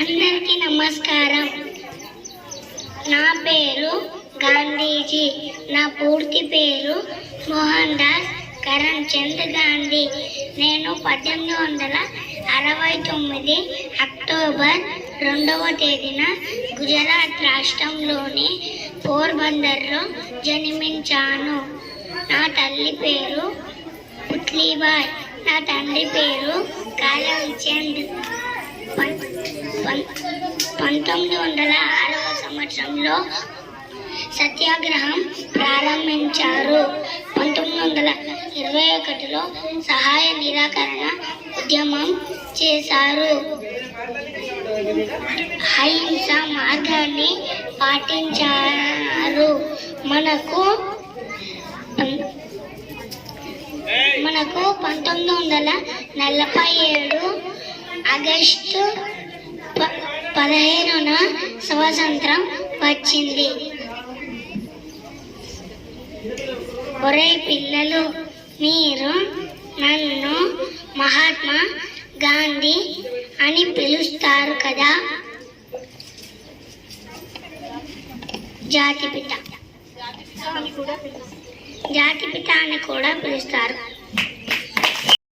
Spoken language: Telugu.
అందరికీ నమస్కారం. నా పేరు గాంధీజీ. నా పూర్తి పేరు మోహన్ దాస్ కరంచంద్ గాంధీ. నేను 1869 అక్టోబర్ 2వ తేదీన గుజరాత్ రాష్ట్రంలోని పోర్బందర్లో జన్మించాను. నా తల్లి పేరు పుట్లీబాయ్. నా తండ్రి పేరు కాలవిచంద్. 1906వ సంవత్సరంలో సత్యాగ్రహం ప్రారంభించారు. 1921లో సహాయ నిరాకరణ ఉద్యమం చేశారు. అహింస మార్గాన్ని పాటించారు. మనకు 1947 ఆగస్టు 15న స్వాతంత్రం వచ్చింది. ఒరే పిల్లలు, మీరు నన్ను మహాత్మా గాంధీ అని పిలుస్తారు కదా. జాతిపిత అని కూడా పిలుస్తారు.